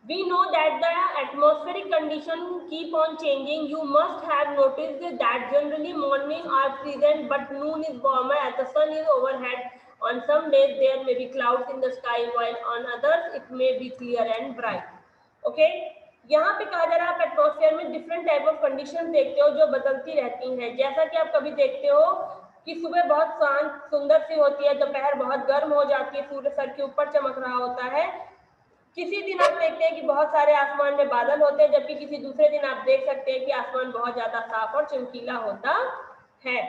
We know that the atmospheric condition keep on changing. You must have noticed that generally morning are pleasant, but noon is warmer as the sun is overhead. On some days there may be clouds in the sky, while on others it may be clear and bright. Okay? यहाँ पे कहा जा रहा है आप atmosphere में different type of condition देखते हो जो बदलती रहती हैं। जैसा कि आप कभी देखते हो कि सुबह बहुत शांत सुंदर सी होती है, दोपहर बहुत गर्म हो जाती है, सूर्य सर के ऊपर चमक रहा होता है। किसी दिन आप देखते हैं कि बहुत सारे आसमान में बादल होते हैं, जबकि किसी दूसरे दिन आप देख सकते हैं कि आसमान बहुत ज्यादा साफ और चमकीला होता है।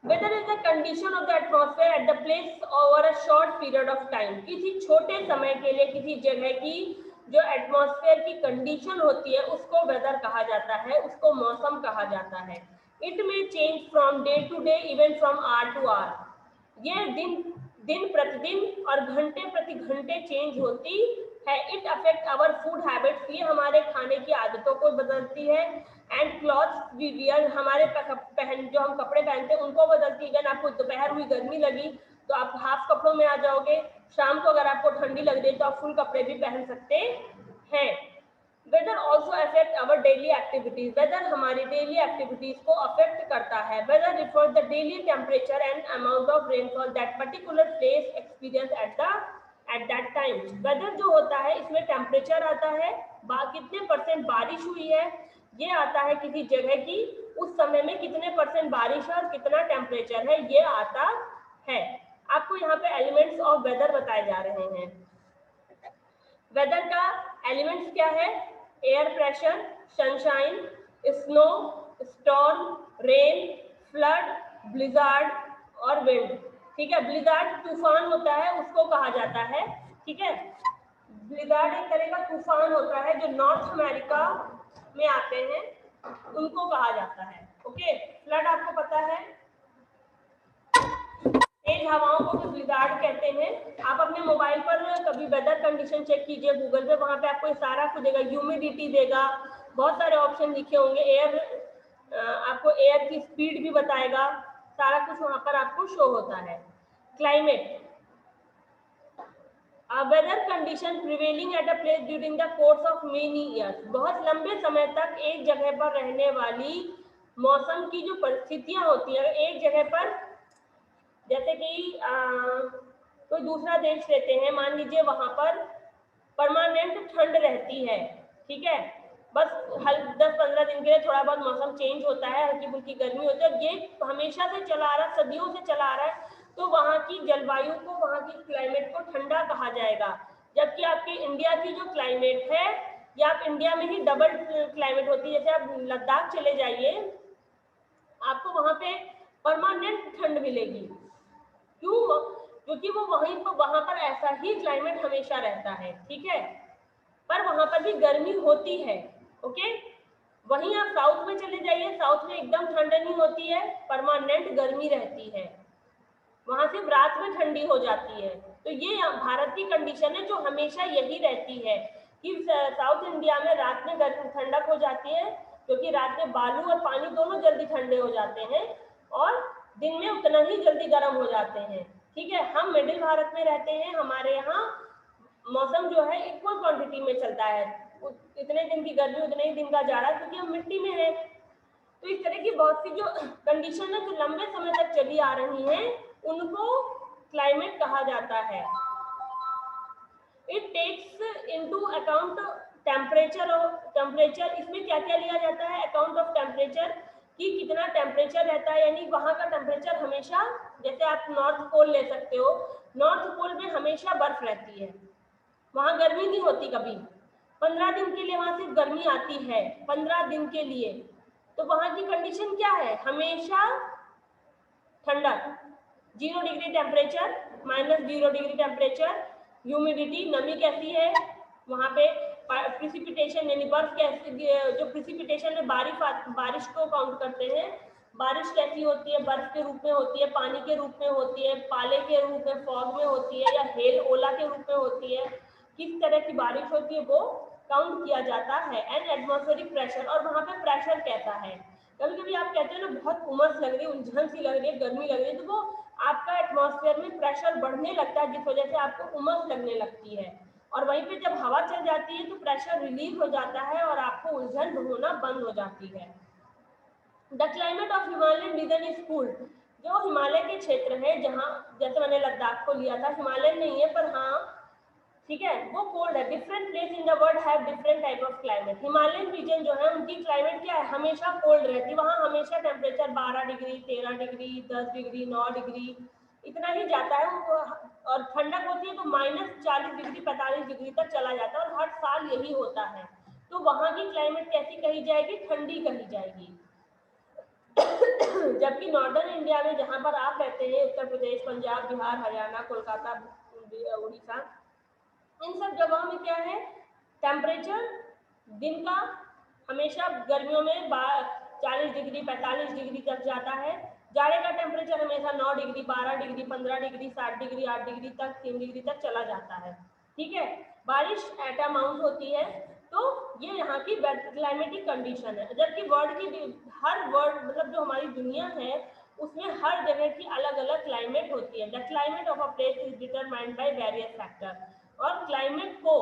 Weather is the condition of the atmosphere at the place over a short period of time. किसी छोटे समय के लिए किसी जगह की जो एटमॉस्फेयर की कंडीशन होती है उसको वेदर कहा जाता है, उसको मौसम कहा जाता है। It may change from day to day, even from hour to hour. ये दिन प्रतिदिन और घंटे प्रति घंटे चेंज होती है। It affect our food habits, ये हमारे खाने की आदतों को बदलती है। एंड क्लॉथ्स वी वियर, हमारे जो हम कपड़े पहनते हैं उनको बदलती है। अगर आपको दोपहर हुई गर्मी लगी तो आप हाफ कपड़ों में आ जाओगे, शाम को अगर आपको ठंडी लग रही है तो आप फुल कपड़े भी पहन सकते हैं। Weather also affect our daily activities, weather हमारी डेली एक्टिविटीज को अफेक्ट करता है। Weather refer the daily temperature and amount of rainfall that particular place experience at that time. Weather जो होता है इसमें टेम्परेचर आता है, कितने परसेंट बारिश हुई है ये आता है किसी जगह की, उस समय में कितने परसेंट बारिश है और कितना टेम्परेचर है ये आता है। आपको यहाँ पे एलिमेंट्स ऑफ वेदर बताए जा रहे हैं। वेदर का एलिमेंट्स क्या है? Air pressure, sunshine, snow, storm, rain, flood, blizzard और विंड। ठीक है, ब्लिजार्ड तूफान होता है उसको कहा जाता है। ठीक है, ब्लिजार्ड एक तरह का तूफान होता है जो नॉर्थ अमेरिका में आते हैं, उनको कहा जाता है। ओके, फ्लड आपको पता है, तेज हवाओं को ब्लिजार्ड कहते हैं। आप अपने मोबाइल पर कभी वेदर कंडीशन चेक कीजिए गूगल पे, वहां पे आपको सारा कुछ देगा, ह्यूमिडिटी देगा, बहुत सारे ऑप्शन लिखे होंगे, एयर आपको एयर की स्पीड भी बताएगा, सारा कुछ वहां पर आपको शो होता है। Climate, weather condition prevailing at a place during the course of many years, बहुत लंबे समय तक एक जगह पर रहने वाली मौसम की जो परिस्थितियां होती है। एक जगह पर जैसे कि कोई दूसरा देश लेते हैं, मान लीजिए वहां पर परमानेंट ठंड रहती है। ठीक है, बस 10-15 दिन के लिए थोड़ा बहुत मौसम चेंज होता है, हल्की फुल्की गर्मी होती है, ये हमेशा से चला आ रहा है, सदियों से चला आ रहा है, तो वहाँ की जलवायु को, वहाँ की क्लाइमेट को ठंडा कहा जाएगा। जबकि आपकी इंडिया की जो क्लाइमेट है, या आप इंडिया में ही डबल क्लाइमेट होती है। जैसे आप लद्दाख चले जाइए, आपको वहाँ पे परमानेंट ठंड मिलेगी। क्यों? क्योंकि वो वहां पर ऐसा ही क्लाइमेट हमेशा रहता है। ठीक है, पर वहां पर भी गर्मी होती है। ओके, वहीं आप साउथ में चले जाइए, साउथ में एकदम ठंड नहीं होती है, परमानेंट गर्मी रहती है, वहां सिर्फ रात में ठंडी हो जाती है। तो ये भारत की कंडीशन है जो हमेशा यही रहती है कि साउथ इंडिया में रात में ठंडक हो जाती है, क्योंकि रात में बालू और पानी दोनों जल्दी ठंडे हो जाते हैं और दिन में उतना ही जल्दी गर्म हो जाते हैं। ठीक है, हम मिडिल भारत में रहते हैं, हमारे यहाँ मौसम जो है इक्वल क्वांटिटी में चलता है, इतने दिन की गर्मी उतने ही दिन का जाड़ा, क्योंकि हम मिट्टी में है। तो इस तरह की बहुत सी जो कंडीशन है जो लंबे समय तक चली आ रही हैं, उनको क्लाइमेट कहा जाता है। It takes into account temperature, इसमें क्या क्या लिया जाता है? अकाउंट ऑफ टेम्परेचर, कि कितना टेम्परेचर रहता है, यानी वहाँ का टेम्परेचर हमेशा, जैसे आप नॉर्थ पोल ले सकते हो, नॉर्थ पोल में हमेशा बर्फ रहती है, वहाँ गर्मी नहीं होती कभी। 15 दिन के लिए वहाँ सिर्फ गर्मी आती है, 15 दिन के लिए। तो वहाँ की कंडीशन क्या है? हमेशा ठंडक, 0 degree temperature, -0 degree temperature. Humidity, नमी कैसी है वहाँ पे? प्रिसिपिटेशन यानी बर्फ कैसी, जो प्रिसिपिटेशन में बारिश को काउंट करते हैं, बारिश कैसी होती है? बर्फ के रूप में होती है, पानी के रूप में होती है, पाले के रूप में, फॉग में होती है, या हेल ओला के रूप में होती है, किस तरह की बारिश होती है वो काउंट किया जाता है। एंड एटमॉस्फेरिक प्रेशर, और वहाँ पे प्रेशर कैसा है? कभी कभी आप कहते हैं ना बहुत उमस लग रही है, उलझन सी लग रही है, गर्मी लग रही है, तो वो आपका एटमॉस्फेयर में प्रेशर बढ़ने लगता है, जिस वजह से आपको उमस लगने लगती है। और वहीं पे जब हवा चल जाती है तो प्रेशर रिलीज हो जाता है और आपको उलझन होना बंद हो जाती है। The climate of Himalayan region is cooled. जो हिमालय के क्षेत्र है, जहाँ जैसे मैंने लद्दाख को लिया था, हिमालय नहीं है पर हाँ ठीक है वो कोल्ड है। Different place in the world have different type of climate. Himalayan region जो है उनकी क्लाइमेट क्या है, हमेशा कोल्ड रहती है, वहाँ हमेशा temperature 12 degree 13 degree 10 degree 9 degree इतना ही जाता है और ठंडक होती है तो -40 डिग्री 45 डिग्री तक चला जाता है और हर साल यही होता है। तो वहाँ की क्लाइमेट कैसी कही जाएगी, ठंडी कही जाएगी। जबकि नॉर्दर्न इंडिया में जहाँ पर आप रहते हैं, उत्तर प्रदेश, पंजाब, बिहार, हरियाणा, कोलकाता, उड़ीसा, इन सब जगहों में क्या है, टेम्परेचर दिन का हमेशा गर्मियों में 40 डिग्री 45 डिग्री तक जाता है। जाड़े का टेम्परेचर हमेशा 9 degree 12 degree 15 degree 60 degree 8 degree तक 3 डिग्री तक चला जाता है। ठीक है, बारिश एट अमाउंट होती है। तो ये यहाँ की क्लाइमेटिक कंडीशन है। जबकि वर्ल्ड की हर वर्ल्ड मतलब जो हमारी दुनिया है उसमें हर जगह की अलग अलग क्लाइमेट होती है। The climate of a place is determined by various factor. और क्लाइमेट को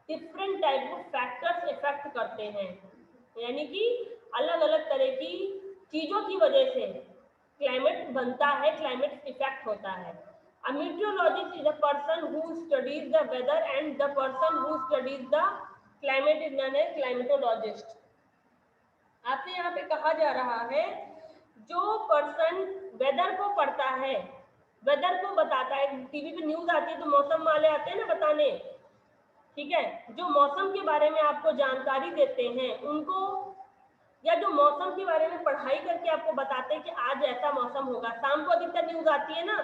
different type of factors effect करते हैं, यानी कि अलग अलग तरह की चीजों की वजह से क्लाइमेट बनता है, क्लाइमेट इफेक्ट होता है। A meteorologist is a person who studies the weather and the person who studies the climate is known as climatologist। आपसे यहाँ पे कहा जा रहा है जो पर्सन वेदर को पढ़ता है, वेदर को बताता है, टीवी पे न्यूज आती है तो मौसम वाले आते हैं ना बताने, ठीक है, जो मौसम के बारे में आपको जानकारी देते हैं उनको, या जो मौसम के बारे में पढ़ाई करके आपको बताते हैं कि आज ऐसा मौसम होगा। शाम को अधिकतर न्यूज आती है ना,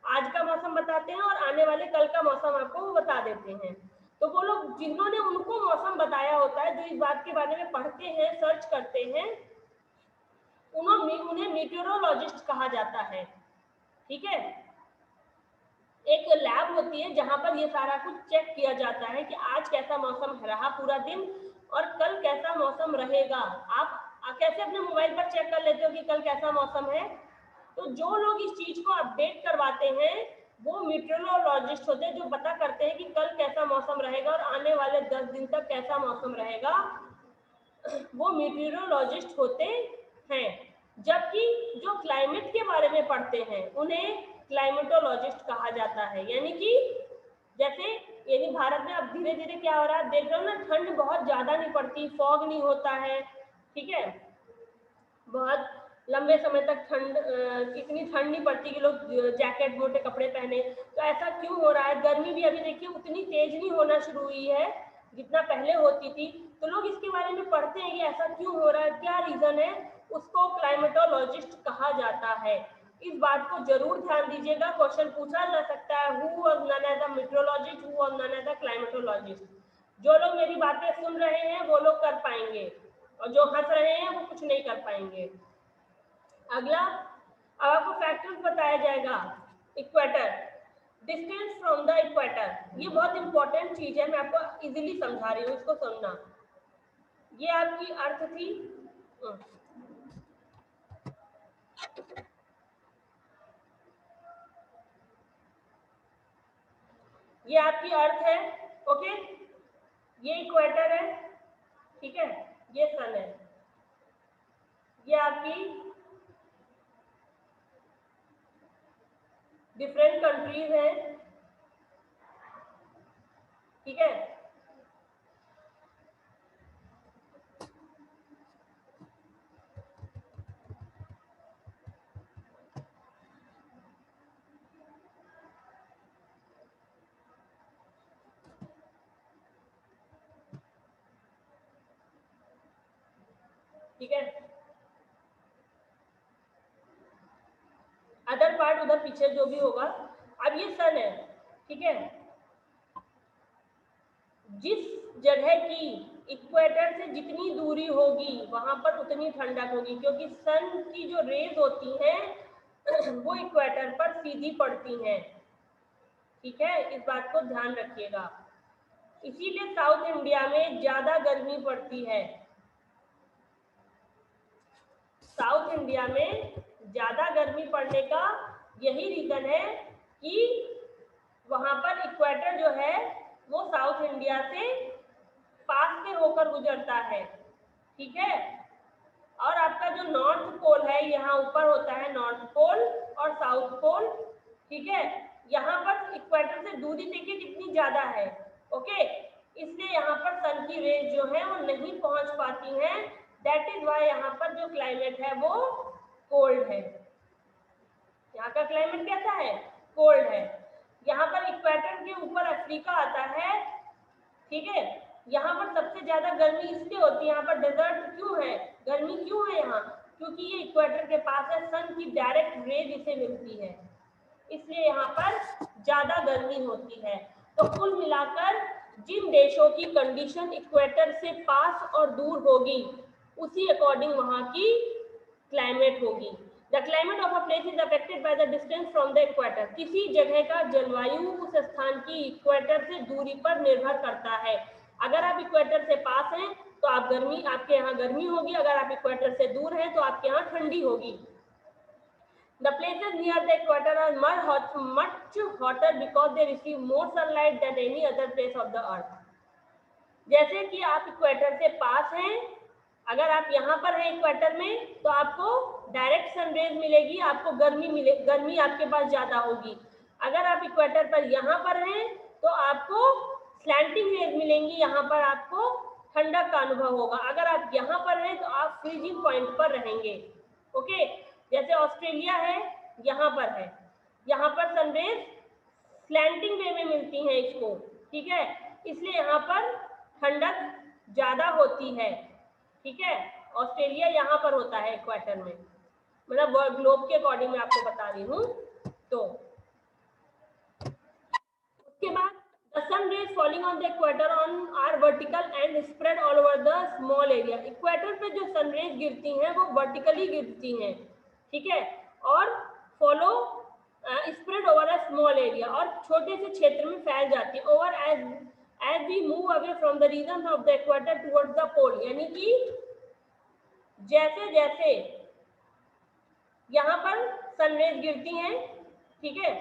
आज का मौसम बताते हैं और आने वाले कल का मौसम आपको वो बता देते हैं। तो वो लोग जिन्होंने उनको मौसम बताया होता है, जो इस बात के बारे में पढ़ते हैं, सर्च करते हैं, उन्हें मीटेरोलॉजिस्ट कहा जाता है। ठीक है, एक लैब होती है जहां पर ये सारा कुछ चेक किया जाता है कि आज कैसा मौसम रहा पूरा दिन और कल कैसा मौसम रहेगा। आप कैसे अपने मोबाइल पर चेक कर लेते हो कि कल कैसा मौसम है? तो जो लोग इस चीज को अपडेट करवाते हैं वो मीटेरोलॉजिस्ट होते हैं, जो पता करते हैं कि कल कैसा मौसम रहेगा और आने वाले 10 दिन तक कैसा मौसम रहेगा, वो मीटेरोलॉजिस्ट होते हैं। जबकि जो क्लाइमेट के बारे में पढ़ते हैं उन्हें क्लाइमेटोलॉजिस्ट कहा जाता है। यानी कि जैसे यानी भारत में अब धीरे धीरे क्या हो रहा है, देख रहे हो ना, ठंड बहुत ज्यादा नहीं पड़ती, फॉग नहीं होता है, ठीक है, बहुत लंबे समय तक ठंड, इतनी ठंड नहीं पड़ती कि लोग जैकेट मोटे कपड़े पहने। तो ऐसा क्यों हो रहा है? गर्मी भी अभी देखिए उतनी तेज नहीं होना शुरू हुई है जितना पहले होती थी। तो लोग इसके बारे में पढ़ते हैं कि ऐसा क्यों हो रहा है, क्या रीजन है, उसको क्लाइमेटोलॉजिस्ट कहा जाता है। इस बात को जरूर ध्यान दीजिएगा, क्वेश्चन पूछा जा सकता है, who was known as the meteorologist, who was known as the climatologist. जो लोग मेरी बातें सुन रहे हैं वो लोग कर पाएंगे और जो हंस रहे हैं वो कुछ नहीं कर पाएंगे। अगला अब आपको फैक्टर्स बताया जाएगा। Equator, distance from the equator, ये बहुत इंपॉर्टेंट चीज है, मैं आपको इजीली समझा रही हूँ, इसको सुनना। ये आपकी अर्थ थी, ये आपकी अर्थ है, ओके, ये इक्वेटर है, ठीक है, ये सन है, ये आपकी डिफरेंट कंट्रीज हैं, ठीक है, ठीक है, अदर पार्ट उधर पीछे जो भी होगा। अब ये सन है, ठीक है, जिस जगह की इक्वेटर से जितनी दूरी होगी वहां पर उतनी ठंडक होगी, क्योंकि सन की जो रेज होती हैं वो इक्वेटर पर सीधी पड़ती हैं। ठीक है, इस बात को ध्यान रखिएगा। इसीलिए साउथ इंडिया में ज्यादा गर्मी पड़ती है, साउथ इंडिया में ज्यादा गर्मी पड़ने का यही रीजन है कि वहां पर इक्वेटर जो है वो साउथ इंडिया से पास से होकर गुजरता है, ठीक है। और आपका जो नॉर्थ पोल है यहाँ ऊपर होता है नॉर्थ पोल और साउथ पोल, ठीक है। यहाँ पर इक्वेटर से दूरी देखिए कितनी ज्यादा है, ओके। इसलिए यहाँ पर सन की रेज जो है वो नहीं पहुंच पाती हैं, दैट इज वाई यहाँ पर जो क्लाइमेट है वो कोल्ड है। यहाँ का क्लाइमेट कैसा है, कोल्ड है। यहाँ पर इक्वेटर के ऊपर अफ्रीका आता है, ठीक है। यहाँ पर सबसे ज्यादा गर्मी इसलिए होती है, यहाँ पर डेजर्ट क्यों है, गर्मी क्यों है यहाँ, क्योंकि ये इक्वेटर के पास है, सन की डायरेक्ट रेज इसे मिलती है, इसलिए यहाँ पर ज्यादा गर्मी होती है। तो कुल मिलाकर जिन देशों की कंडीशन इक्वेटर से पास और दूर होगी उसी अकॉर्डिंग वहाँ की क्लाइमेट होगी। The climate of a place is affected by the distance from the equator. किसी जगह का जलवायु उस स्थान की इक्वेटर से दूरी पर निर्भर करता है। अगर आप इक्वेटर से पास हैं तो आप गर्मी, आपके यहाँ गर्मी होगी, अगर आप इक्वेटर से दूर हैं तो आपके यहाँ ठंडी होगी। The places near the equator are much hotter because they receive more sunlight than any other place of the earth. जैसे कि आप इक्वेटर से पास हैं, अगर आप यहाँ पर हैं इक्वेटर में तो आपको डायरेक्ट सनरेज मिलेगी, आपको गर्मी आपके पास ज्यादा होगी। अगर आप इक्वेटर पर यहाँ पर हैं तो आपको स्लैंटिंग रेज मिलेंगी, यहाँ पर आपको ठंडक का अनुभव होगा। अगर आप यहाँ पर हैं तो आप फ्रीजिंग पॉइंट पर रहेंगे, ओके। जैसे ऑस्ट्रेलिया है, यहाँ पर है, यहाँ पर सनरेज स्लैंटिंग वे में मिलती हैं इसको, ठीक है, इसलिए यहाँ पर ठंडक ज्यादा होती है, ठीक है। ऑस्ट्रेलिया यहाँ पर होता है इक्वेटर में, मतलब ग्लोब के अकॉर्डिंग मैं आपको बता रही हूँ। तो उसके बाद the sun rays falling on the equator are vertical and spread all over the small area. Equator पे जो सन रेज गिरती हैं वो वर्टिकली गिरती हैं, ठीक है, और follow spread over a small area, और छोटे से क्षेत्र में फैल जाती है। Over as we move away from the region of the equator towards the pole, यानी कि जैसे जैसे यहाँ पर सनरेज गिरती हैं, ठीक है,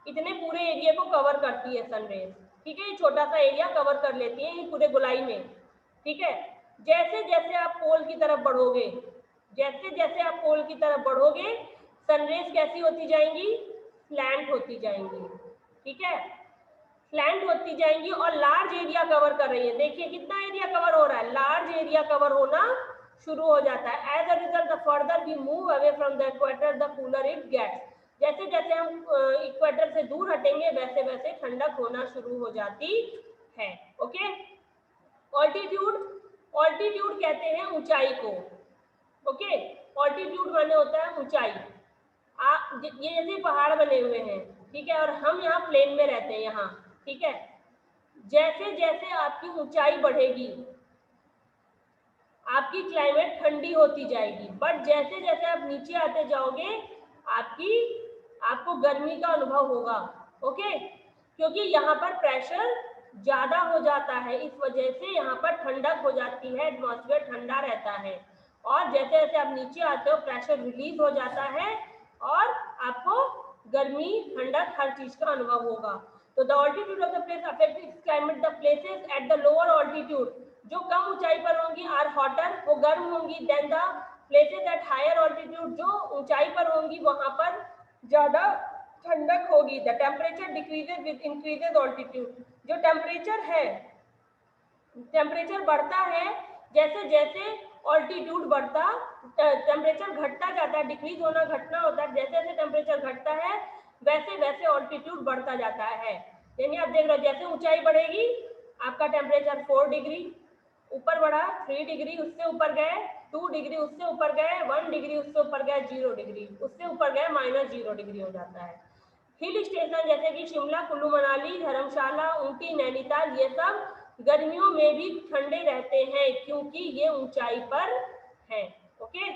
इतने पूरे एरिया को कवर करती है सनरेज, ठीक है, ये छोटा सा एरिया कवर कर लेती है ये पूरे गोलाई में, ठीक है। जैसे जैसे आप पोल की तरफ बढ़ोगे, जैसे जैसे आप पोल की तरफ बढ़ोगे सनरेज कैसी होती जाएंगी, स्लैंट होती जाएंगी, ठीक है, स्लैंट होती जाएंगी और लार्ज एरिया कवर कर रही है। देखिए कितना एरिया कवर हो रहा है, लार्ज एरिया कवर होना शुरू हो जाता है। As a result the further we move away from the equator the cooler it gets. जैसे जैसे हम इक्वेटर से दूर हटेंगे वैसे वैसे ठंडक होना शुरू हो जाती है, ओके। ऑल्टीट्यूड, ऑल्टीट्यूड कहते हैं ऊंचाई को, ओके। ऑल्टीट्यूड माने होता है ऊंचाई। ये जैसे पहाड़ बने हुए हैं, ठीक है, और हम यहाँ प्लेन में रहते हैं यहाँ, ठीक है। जैसे जैसे आपकी ऊंचाई बढ़ेगी आपकी क्लाइमेट ठंडी होती जाएगी, बट जैसे जैसे आप नीचे आते जाओगे आपको गर्मी का अनुभव होगा, ओके, क्योंकि यहाँ पर प्रेशर ज्यादा हो जाता है, इस वजह से यहाँ पर ठंडक हो जाती है, एटमॉस्फेयर ठंडा रहता है। और जैसे जैसे आप नीचे आते हो प्रेशर रिलीज हो जाता है और आपको गर्मी ठंडक हर चीज का अनुभव होगा। तो the altitude of the place affect it's climate. The places at the lower altitude, जो कम ऊंचाई पर होंगी, आर हॉटर, वो गर्म होंगी, then the places at higher altitude, जो ऊंचाई पर होंगी वहां पर ज्यादा ठंडक होगी। The temperature decreases with increases altitude, जो टेम्परेचर है, टेम्परेचर बढ़ता है जैसे जैसे ऑल्टीट्यूड बढ़ता, टेम्परेचर घटता जाता है, डिक्रीज होना घटना होता है, जैसे जैसे टेम्परेचर घटता है वैसे वैसे ऑल्टीट्यूड बढ़ता जाता है। यानी आप देख रहे हो जैसे ऊंचाई बढ़ेगी आपका टेम्परेचर 4 डिग्री ऊपर बढ़ा, 3 डिग्री, उससे ऊपर गए 2 डिग्री, उससे ऊपर गए 1 डिग्री, उससे ऊपर गए 0 डिग्री, उससे ऊपर गए -0 डिग्री हो जाता है। हिल स्टेशन जैसे कि शिमला, कुल्लू मनाली, धर्मशाला, ऊटी, नैनीताल, ये सब गर्मियों में भी ठंडे रहते हैं क्योंकि ये ऊंचाई पर है, ओके।